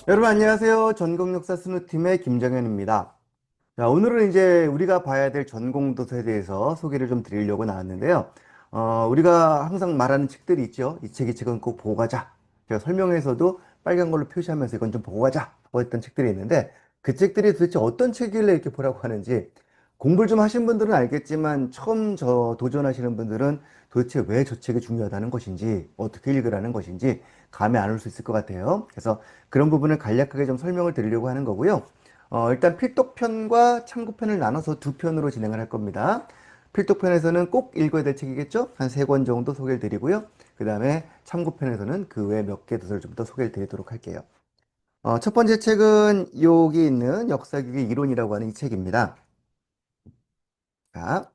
여러분 안녕하세요. 전공역사 스누팀의 김정현입니다. 자, 오늘은 이제 우리가 봐야 될 전공도서에 대해서 소개를 좀 드리려고 나왔는데요. 우리가 항상 말하는 책들이 있죠. 이 책은 꼭 보고 가자. 제가 설명에서도 빨간 걸로 표시하면서 이건 좀 보고 가자. 고 했던 책들이 있는데 그 책들이 도대체 어떤 책이길래 이렇게 보라고 하는지 공부를 좀 하신 분들은 알겠지만 처음 도전하시는 분들은 도대체 왜 저 책이 중요하다는 것인지 어떻게 읽으라는 것인지 감이 안 올 수 있을 것 같아요. 그래서 그런 부분을 간략하게 좀 설명을 드리려고 하는 거고요. 일단 필독편과 참고편을 나눠서 두 편으로 진행을 할 겁니다. 필독편에서는 꼭 읽어야 될 책이겠죠? 한 세 권 정도 소개를 드리고요. 그 다음에 참고편에서는 그 외 몇 개 도서를 좀 더 소개를 드리도록 할게요. 첫 번째 책은 여기 있는 역사교육의 이론이라고 하는 이 책입니다. 자,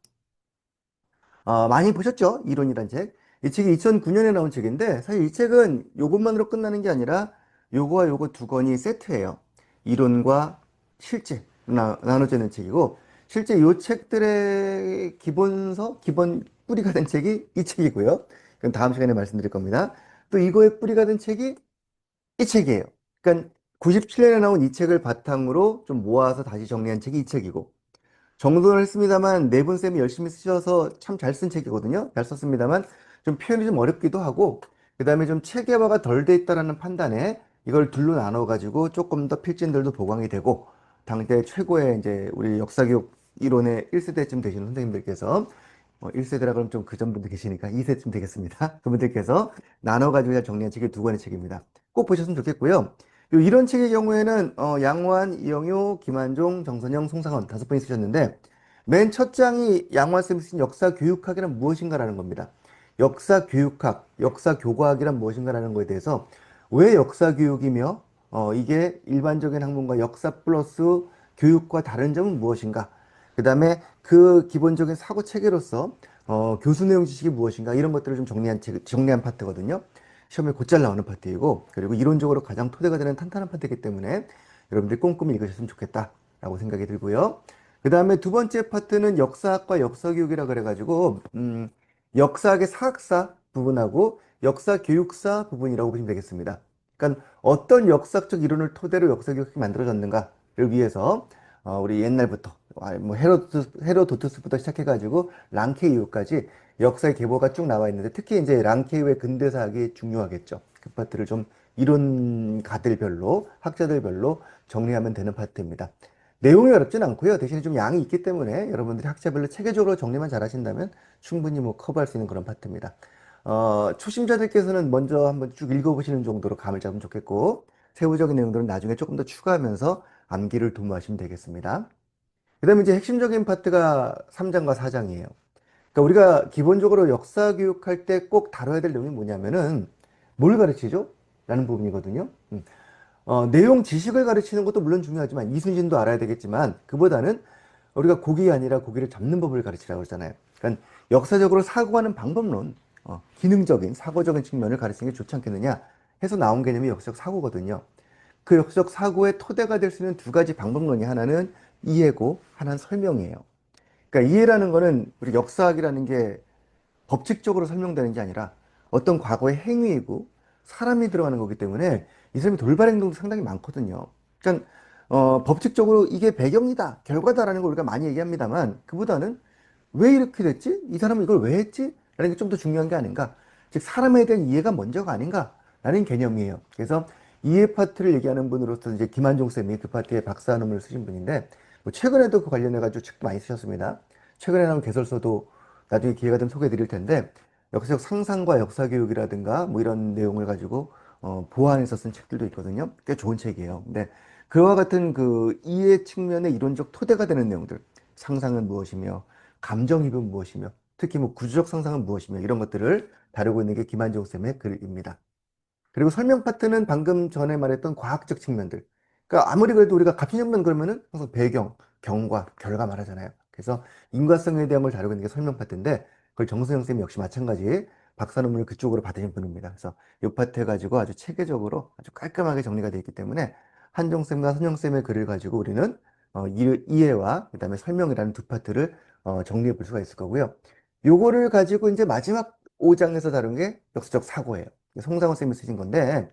많이 보셨죠? 이론이란 책. 이 책이 2009년에 나온 책인데 사실 이 책은 요것만으로 끝나는 게 아니라 요거와 요거 두 권이 세트예요. 이론과 실제 나눠져 있는 책이고 실제 요 책들의 기본서, 기본 뿌리가 된 책이 이 책이고요. 그건 다음 시간에 말씀드릴 겁니다. 또 이거의 뿌리가 된 책이 이 책이에요. 그러니까 97년에 나온 이 책을 바탕으로 좀 모아서 다시 정리한 책이 이 책이고 정돈을 했습니다만 네 분 쌤이 열심히 쓰셔서 참 잘 쓴 책이거든요. 잘 썼습니다만 좀 표현이 좀 어렵기도 하고 그다음에 좀 체계화가 덜 돼 있다라는 판단에 이걸 둘로 나눠 가지고 조금 더 필진들도 보강이 되고 당대 최고의 이제 우리 역사교육 이론의 1세대쯤 되시는 선생님들께서 1세대라 그러면 좀 그 전분들 계시니까 2세대쯤 되겠습니다. 그분들께서 나눠 가지고 잘 정리한 책이 두 권의 책입니다. 꼭 보셨으면 좋겠고요. 이런 책의 경우에는 양호한, 이영효, 김한종, 정선영, 송상헌 다섯 분이 쓰셨는데 맨 첫 장이 양호한 쌤이 쓰신 역사교육학이란 무엇인가라는 겁니다. 역사교육학, 역사교과학이란 무엇인가라는 거에 대해서 왜 역사교육이며 이게 일반적인 학문과 역사 플러스 교육과 다른 점은 무엇인가? 그 다음에 그 기본적인 사고 체계로서 교수 내용 지식이 무엇인가 이런 것들을 좀 정리한 파트거든요. 시험에 곧잘 나오는 파트이고 그리고 이론적으로 가장 토대가 되는 탄탄한 파트이기 때문에 여러분들이 꼼꼼히 읽으셨으면 좋겠다라고 생각이 들고요. 그 다음에 두 번째 파트는 역사학과 역사교육이라 그래가지고 역사학의 사학사 부분하고 역사교육사 부분이라고 보시면 되겠습니다. 그러니까 어떤 역사적 이론을 토대로 역사교육이 만들어졌는가를 위해서 우리 옛날부터 뭐 헤로도투스부터 시작해가지고 랑케이유까지 역사의 계보가 쭉 나와 있는데 특히 이제 랑케이유의 근대사학이 중요하겠죠. 그 파트를 좀 이론가들별로 학자들별로 정리하면 되는 파트입니다. 내용이 어렵진 않고요. 대신에 좀 양이 있기 때문에 여러분들이 학자별로 체계적으로 정리만 잘 하신다면 충분히 뭐 커버할 수 있는 그런 파트입니다. 초심자들께서는 먼저 한번 쭉 읽어보시는 정도로 감을 잡으면 좋겠고 세부적인 내용들은 나중에 조금 더 추가하면서 암기를 도모하시면 되겠습니다. 그 다음에 이제 핵심적인 파트가 3장과 4장이에요. 그러니까 우리가 기본적으로 역사 교육할 때 꼭 다뤄야 될 내용이 뭐냐면은 뭘 가르치죠? 라는 부분이거든요. 내용 지식을 가르치는 것도 물론 중요하지만 이순신도 알아야 되겠지만 그보다는 우리가 고기가 아니라 고기를 잡는 법을 가르치라고 그러잖아요. 그러니까 역사적으로 사고하는 방법론, 기능적인 사고적인 측면을 가르치는 게 좋지 않겠느냐 해서 나온 개념이 역사적 사고거든요. 그 역사적 사고의 토대가 될 수 있는 두 가지 방법론이 하나는 이해고 하나는 설명이에요. 그러니까 이해라는 거는 우리 역사학이라는 게 법칙적으로 설명되는 게 아니라 어떤 과거의 행위이고 사람이 들어가는 거기 때문에 이 사람이 돌발 행동도 상당히 많거든요. 그러니까 법칙적으로 이게 배경이다, 결과다라는 걸 우리가 많이 얘기합니다만 그보다는 왜 이렇게 됐지? 이 사람은 이걸 왜 했지? 라는 게 좀 더 중요한 게 아닌가? 즉 사람에 대한 이해가 먼저가 아닌가라는 개념이에요. 그래서 이해 파트를 얘기하는 분으로서 이제 김한종 쌤이 그 파트에 박사 논문을 쓰신 분인데 뭐 최근에도 그 관련해 가지고 책도 많이 쓰셨습니다. 최근에 나온 개설서도 나중에 기회가 되면 소개해 드릴 텐데 역사적 상상과 역사 교육이라든가 뭐 이런 내용을 가지고 보완해서 쓴 책들도 있거든요. 꽤 좋은 책이에요. 근데 그와 같은 그 이해 측면의 이론적 토대가 되는 내용들, 상상은 무엇이며 감정입은 무엇이며 특히 뭐 구조적 상상은 무엇이며 이런 것들을 다루고 있는 게 김한종 쌤의 글입니다. 그리고 설명 파트는 방금 전에 말했던 과학적 측면들. 그러니까 아무리 그래도 우리가 갑신정변 그러면은 항상 배경, 경과, 결과 말하잖아요. 그래서 인과성에 대한 걸 다루고 있는 게 설명 파트인데 그걸 정수영 쌤이 역시 마찬가지 박사 논문을 그쪽으로 받으신 분입니다. 그래서 이 파트 가지고 아주 체계적으로 아주 깔끔하게 정리가 되어 있기 때문에 한종 쌤과 선영 쌤의 글을 가지고 우리는 이해와 그다음에 설명이라는 두 파트를 정리해 볼 수가 있을 거고요. 요거를 가지고 이제 마지막 5장에서 다룬 게 역사적 사고예요. 송상호 쌤이 쓰신 건데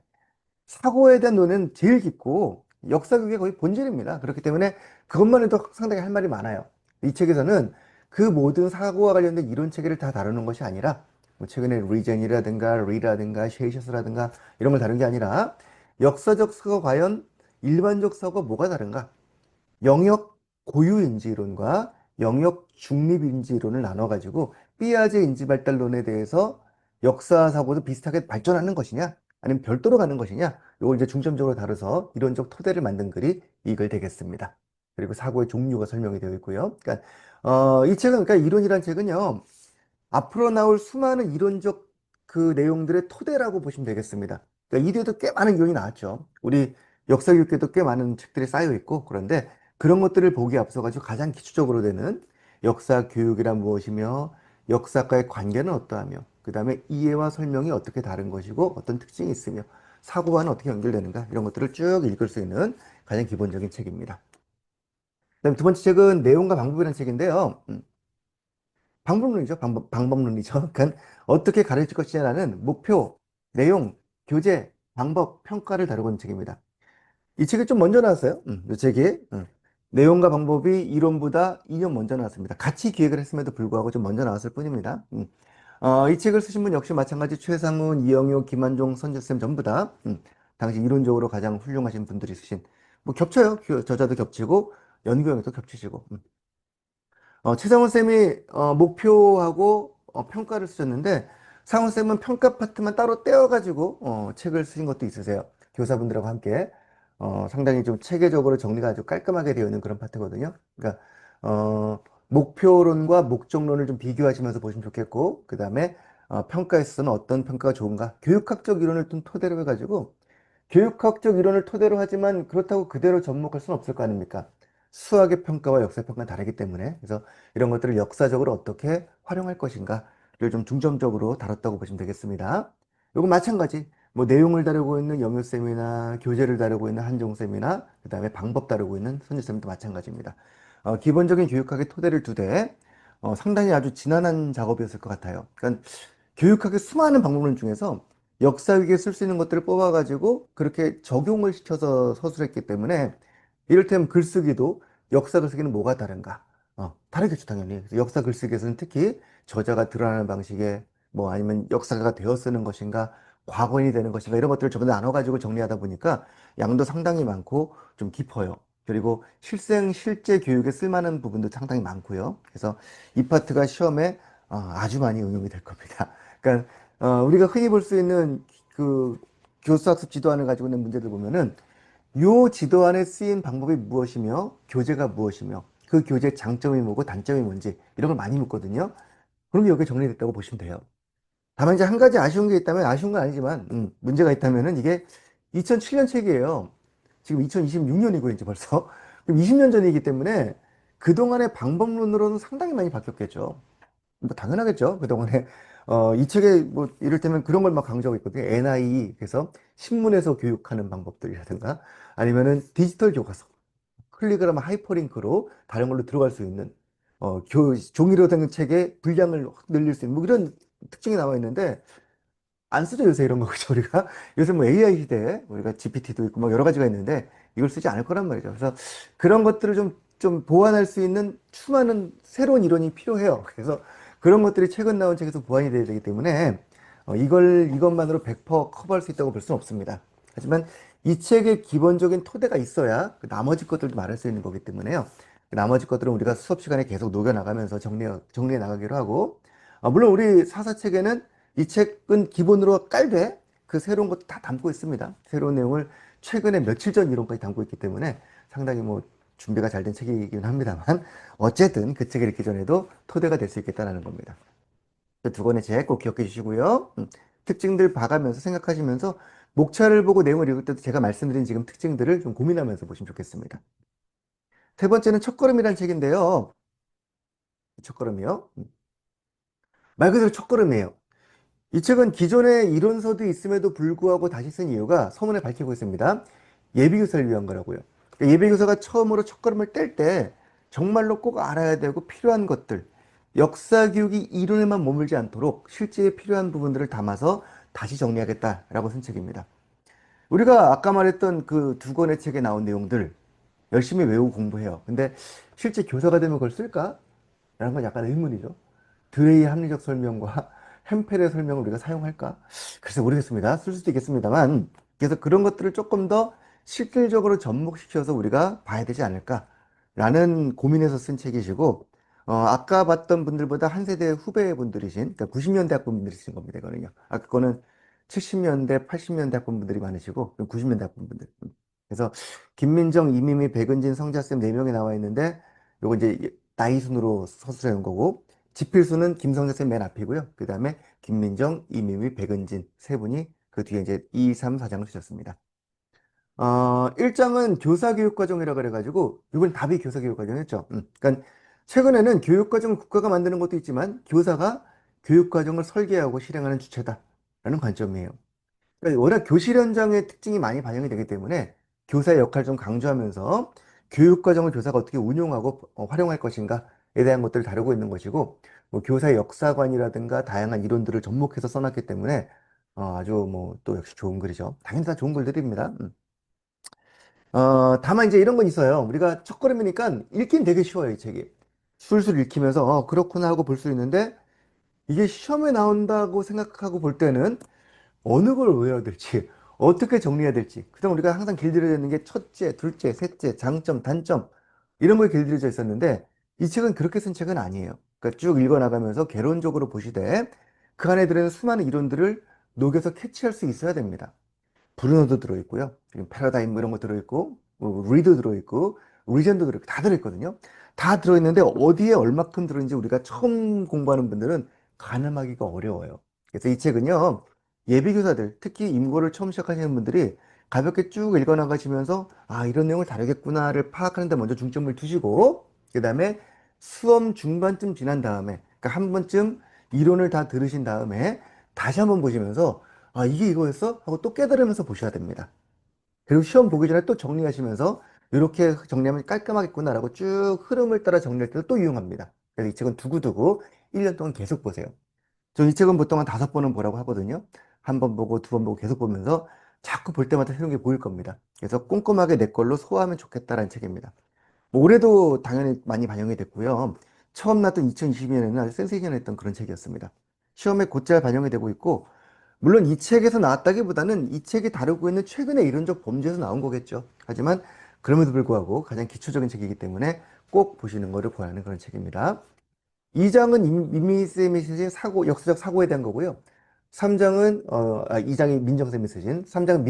사고에 대한 논의는 제일 깊고 역사 교육의 거의 본질입니다. 그렇기 때문에 그것만 해도 상당히 할 말이 많아요. 이 책에서는 그 모든 사고와 관련된 이론 체계를 다 다루는 것이 아니라 뭐 최근에 리젠이라든가 리라든가 쉐이셔스라든가 이런 걸 다룬 게 아니라 역사적 사고 과연 일반적 사고가 뭐가 다른가? 영역 고유인지론과 영역 중립인지론을 나눠가지고 삐아제 인지발달론에 대해서 역사 사고도 비슷하게 발전하는 것이냐 아니면 별도로 가는 것이냐 이걸 이제 중점적으로 다뤄서 이론적 토대를 만든 글이 이 글 되겠습니다. 그리고 사고의 종류가 설명이 되어 있고요. 그러니까 이 책은 그러니까 이론이란 책은요. 앞으로 나올 수많은 이론적 그 내용들의 토대라고 보시면 되겠습니다. 그러니까 이대도 꽤 많은 이론이 나왔죠. 우리 역사교육에도 꽤 많은 책들이 쌓여 있고 그런데 그런 것들을 보기에 앞서가지고 가장 기초적으로 되는 역사 교육이란 무엇이며 역사과의 관계는 어떠하며 그 다음에 이해와 설명이 어떻게 다른 것이고 어떤 특징이 있으며 사고와는 어떻게 연결되는가 이런 것들을 쭉 읽을 수 있는 가장 기본적인 책입니다. 그다음에 두 번째 책은 내용과 방법이라는 책인데요. 방법론이죠. 방법론이죠. 그러니까 어떻게 가르칠 것이냐라는 목표, 내용, 교재, 방법, 평가를 다루고 있는 책입니다. 이 책이 좀 먼저 나왔어요. 이 책이 내용과 방법이 이론보다 2년 먼저 나왔습니다. 같이 기획을 했음에도 불구하고 좀 먼저 나왔을 뿐입니다. 이 책을 쓰신 분 역시 마찬가지 최상훈, 이영효, 김한종, 선재쌤 전부 다 당시 이론적으로 가장 훌륭하신 분들이 쓰신 뭐 겹쳐요. 저자도 겹치고 연구형도 겹치시고 최상훈 쌤이 목표하고 평가를 쓰셨는데 상훈 쌤은 평가 파트만 따로 떼어가지고 책을 쓰신 것도 있으세요. 교사분들하고 함께 상당히 좀 체계적으로 정리가 아주 깔끔하게 되어 있는 그런 파트거든요. 그러니까 목표론과 목적론을 좀 비교하시면서 보시면 좋겠고 그 다음에 평가에 있어서는 어떤 평가가 좋은가 교육학적 이론을 좀 토대로 해가지고 교육학적 이론을 토대로 하지만 그렇다고 그대로 접목할 수는 없을 거 아닙니까? 수학의 평가와 역사의 평가는 다르기 때문에 그래서 이런 것들을 역사적으로 어떻게 활용할 것인가를 좀 중점적으로 다뤘다고 보시면 되겠습니다. 이건 마찬가지 뭐 내용을 다루고 있는 영유쌤이나 교재를 다루고 있는 한종쌤이나 그 다음에 방법 다루고 있는 선유쌤도 마찬가지입니다. 기본적인 교육학의 토대를 두되 상당히 아주 지난한 작업이었을 것 같아요. 그러니까 교육학의 수많은 방법론 중에서 역사위기에 쓸 수 있는 것들을 뽑아가지고 그렇게 적용을 시켜서 서술했기 때문에 이를테면 글쓰기도 역사 글쓰기는 뭐가 다른가? 다르겠죠, 당연히. 그래서 역사 글쓰기에서는 특히 저자가 드러나는 방식에 뭐 아니면 역사가 되어 쓰는 것인가, 과거인이 되는 것인가 이런 것들을 전부 다 나눠가지고 정리하다 보니까 양도 상당히 많고 좀 깊어요. 그리고 실제 교육에 쓸만한 부분도 상당히 많고요. 그래서 이 파트가 시험에 아주 많이 응용이 될 겁니다. 그러니까 우리가 흔히 볼 수 있는 그 교수학습 지도안을 가지고 있는 문제들 보면은 요 지도안에 쓰인 방법이 무엇이며 교재가 무엇이며 그 교재의 장점이 뭐고 단점이 뭔지 이런 걸 많이 묻거든요. 그럼 여기 정리됐다고 보시면 돼요. 다만 이제 한 가지 아쉬운 게 있다면 아쉬운 건 아니지만 문제가 있다면은 이게 2007년 책이에요. 지금 2026년이고 이제 벌써 그럼 20년 전이기 때문에 그동안의 방법론으로는 상당히 많이 바뀌었겠죠. 뭐 당연하겠죠. 그동안에 이 책에 뭐 이를테면 그런 걸 막 강조하고 있거든요. NIE 그래서 신문에서 교육하는 방법들이라든가 아니면은 디지털 교과서 클릭을 하면 하이퍼링크로 다른 걸로 들어갈 수 있는 종이로 된 책의 분량을 확 늘릴 수 있는 뭐 이런 특징이 나와 있는데 안 쓰죠, 요새 이런 거, 그죠, 우리가? 요새 뭐 AI 시대에 우리가 GPT도 있고 뭐 여러 가지가 있는데 이걸 쓰지 않을 거란 말이죠. 그래서 그런 것들을 좀 보완할 수 있는 수많은 새로운 이론이 필요해요. 그래서 그런 것들이 최근 나온 책에서 보완이 돼야 되기 때문에 이것만으로 100% 커버할 수 있다고 볼 수는 없습니다. 하지만 이 책의 기본적인 토대가 있어야 그 나머지 것들도 말할 수 있는 거기 때문에요. 그 나머지 것들은 우리가 수업 시간에 계속 녹여나가면서 정리해 나가기로 하고, 물론 우리 사사책에는 이 책은 기본으로 깔되 그 새로운 것도 다 담고 있습니다. 새로운 내용을 최근에 며칠 전 이론까지 담고 있기 때문에 상당히 뭐 준비가 잘 된 책이긴 합니다만 어쨌든 그 책을 읽기 전에도 토대가 될 수 있겠다는 겁니다. 두 권의 책 꼭 기억해 주시고요. 특징들 봐가면서 생각하시면서 목차를 보고 내용을 읽을 때도 제가 말씀드린 지금 특징들을 좀 고민하면서 보시면 좋겠습니다. 세 번째는 첫걸음이라는 책인데요. 첫걸음이요. 말 그대로 첫걸음이에요. 이 책은 기존의 이론서도 있음에도 불구하고 다시 쓴 이유가 서문에 밝히고 있습니다. 예비교사를 위한 거라고요. 그러니까 예비교사가 처음으로 첫걸음을 뗄 때 정말로 꼭 알아야 되고 필요한 것들, 역사교육이 이론에만 머물지 않도록 실제에 필요한 부분들을 담아서 다시 정리하겠다라고 쓴 책입니다. 우리가 아까 말했던 그 두 권의 책에 나온 내용들 열심히 외우고 공부해요. 근데 실제 교사가 되면 그걸 쓸까? 라는 건 약간 의문이죠. 드레이의 합리적 설명과 햄펠의 설명을 우리가 사용할까? 글쎄 모르겠습니다. 쓸 수도 있겠습니다만, 그래서 그런 것들을 조금 더 실질적으로 접목시켜서 우리가 봐야 되지 않을까라는 고민에서 쓴 책이시고, 아까 봤던 분들보다 한 세대 후배 분들이신, 그러니까 90년대 학번 분들이신 겁니다. 이거는요. 아까 거는 70년대, 80년대 학번 분들이 많으시고, 90년대 학번 분들. 그래서 김민정, 이미미, 백은진, 성자쌤 4명이 나와 있는데, 요거 이제 나이 순으로 서술해 놓은 거고, 지필수는 김성재 쌤 맨 앞이고요. 그 다음에 김민정, 이미미, 백은진 세 분이 그 뒤에 이제 2, 3, 4장을 쓰셨습니다. 1장은 교사교육과정이라 그래가지고, 이번 답이 교사교육과정이었죠. 그러니까 최근에는 교육과정을 국가가 만드는 것도 있지만, 교사가 교육과정을 설계하고 실행하는 주체다라는 관점이에요. 그러니까 워낙 교실 현장의 특징이 많이 반영이 되기 때문에 교사의 역할을 좀 강조하면서 교육과정을 교사가 어떻게 운용하고 활용할 것인가에 대한 것들을 다루고 있는 것이고, 뭐 교사의 역사관이라든가 다양한 이론들을 접목해서 써놨기 때문에 아주 뭐 또 역시 좋은 글이죠. 당연히 다 좋은 글들입니다. 다만 이제 이런 건 있어요. 우리가 첫걸음이니까 읽긴 되게 쉬워요, 이 책이. 술술 읽히면서 그렇구나 하고 볼 수 있는데, 이게 시험에 나온다고 생각하고 볼 때는 어느 걸 외워야 될지, 어떻게 정리해야 될지. 그동안 우리가 항상 길들여져 있는 게 첫째, 둘째, 셋째, 장점, 단점, 이런 거에 길들여져 있었는데, 이 책은 그렇게 쓴 책은 아니에요. 그러니까 쭉 읽어나가면서 개론적으로 보시되, 그 안에 들어있는 수많은 이론들을 녹여서 캐치할 수 있어야 됩니다. 브루노도 들어있고요. 지금 패러다임 뭐 이런 거 들어있고, 뭐 리도 들어있고, 리젠도 들어있고, 다 들어있거든요. 다 들어있는데 어디에 얼마큼 들어있는지 우리가 처음 공부하는 분들은 가늠하기가 어려워요. 그래서 이 책은요, 예비교사들, 특히 임고를 처음 시작하시는 분들이 가볍게 쭉 읽어나가시면서, 아, 이런 내용을 다루겠구나를 파악하는 데 먼저 중점을 두시고, 그 다음에 수험 중반쯤 지난 다음에, 그러니까 한 번쯤 이론을 다 들으신 다음에 다시 한번 보시면서 아, 이게 이거였어? 하고 또 깨달으면서 보셔야 됩니다. 그리고 시험 보기 전에 또 정리하시면서 이렇게 정리하면 깔끔하겠구나라고 쭉 흐름을 따라 정리할 때도 또 이용합니다. 그래서 이 책은 두고두고 1년 동안 계속 보세요. 저 이 책은 보통 한 5번은 보라고 하거든요. 한 번 보고 2번 보고 계속 보면서 자꾸 볼 때마다 새로운 게 보일 겁니다. 그래서 꼼꼼하게 내 걸로 소화하면 좋겠다라는 책입니다. 뭐 올해도 당연히 많이 반영이 됐고요. 처음 나왔던 2022년에는 아주 센세이션했던 그런 책이었습니다. 시험에 곧잘 반영이 되고 있고, 물론 이 책에서 나왔다기보다는 이 책이 다루고 있는 최근의 이론적 범주에서 나온 거겠죠. 하지만 그럼에도 불구하고 가장 기초적인 책이기 때문에 꼭 보시는 것을 권하는 그런 책입니다. 2장은 이미쌤이 쓰신 역사적 사고에 대한 거고요. 2장이 민정쌤이 쓰신, 3장은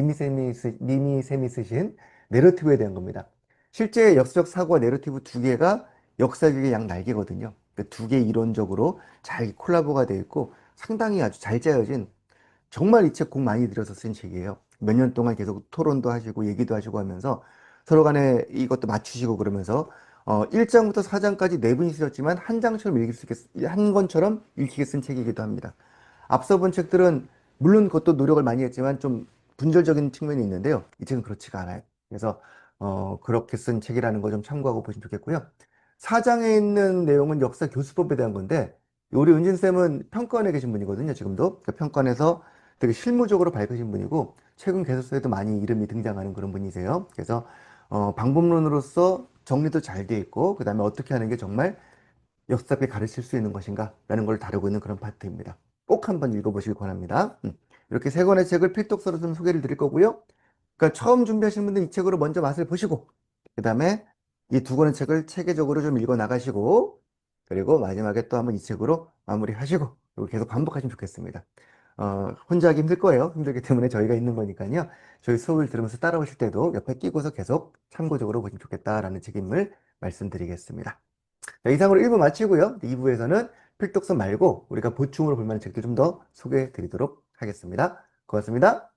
미미쌤이 쓰신 내러티브에 대한 겁니다. 실제 역사적 사고와 내러티브 두 개가 역사적의 양 날개거든요. 그 두 개 이론적으로 잘 콜라보가 되어 있고 상당히 아주 잘 짜여진 정말 이 책 공 많이 들여서 쓴 책이에요. 몇 년 동안 계속 토론도 하시고 얘기도 하시고 하면서 서로 간에 이것도 맞추시고 그러면서 1장부터 4장까지 네 분이 쓰셨지만 한 장처럼 한 권처럼 읽히게 쓴 책이기도 합니다. 앞서 본 책들은 물론 그것도 노력을 많이 했지만 좀 분절적인 측면이 있는데요. 이 책은 그렇지가 않아요. 그래서 그렇게 쓴 책이라는 거 좀 참고하고 보시면 좋겠고요. 4장에 있는 내용은 역사 교수법에 대한 건데 우리 은진쌤은 평가원에 계신 분이거든요. 지금도. 그러니까 평가원에서 되게 실무적으로 밝으신 분이고 최근 개설서에도 많이 이름이 등장하는 그런 분이세요. 그래서 방법론으로서 정리도 잘 돼 있고 그다음에 어떻게 하는 게 정말 역사에 가르칠 수 있는 것인가 라는 걸 다루고 있는 그런 파트입니다. 꼭 한번 읽어보시길 권합니다. 이렇게 세 권의 책을 필독서로 좀 소개를 드릴 거고요. 그러니까 처음 준비하시는 분들 이 책으로 먼저 맛을 보시고 그 다음에 이 두 권의 책을 체계적으로 좀 읽어 나가시고 그리고 마지막에 또 한번 이 책으로 마무리하시고 그리고 계속 반복하시면 좋겠습니다. 혼자 하기 힘들 거예요. 힘들기 때문에 저희가 있는 거니까요. 저희 수업을 들으면서 따라오실 때도 옆에 끼고서 계속 참고적으로 보시면 좋겠다라는 책임을 말씀드리겠습니다. 자, 이상으로 1부 마치고요. 2부에서는 필독서 말고 우리가 보충으로 볼 만한 책들 좀 더 소개해 드리도록 하겠습니다. 고맙습니다.